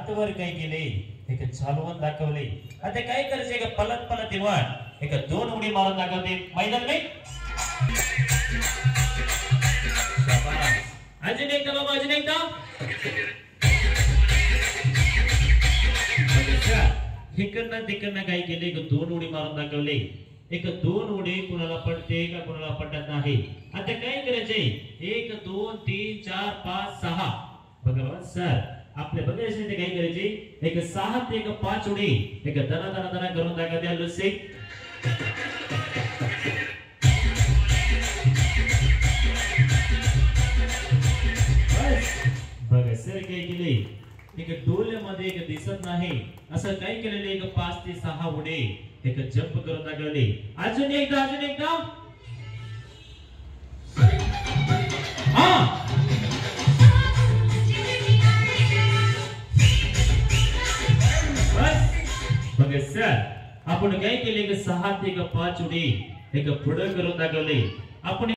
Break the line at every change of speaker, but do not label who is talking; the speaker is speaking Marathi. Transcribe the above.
हात वर काय केले एक चालवून दाखवले आता काय करायचे एक पलत पलत इवन एक दोन उडी मारून दाखवते मैदान नाही अजून एकदा बाबा अजून एकदा हिकडनं तिकडनं काय केले एक दोन उडी मारून दाखवले एक दोन उडी कुणाला पडते का कुणाला पडत नाही आता काय करायचे 1 2 3 4 5 6 बघा सर आपले बघायचे ते काय करायचे एक 6 ते एक 5 उडी एक दना दना दना करून दाखवते आलुसे बघा सर काय केले एक डोल्यामध्ये एक दिसत नाही असं काय केलेले एक 5 ते 6 उडी एक जंप करून दाखवले अजून एकदा हा बघा सर आपण काय केले एक 6 ते एक 5 उडी एक पुढे करून दाखवले आपण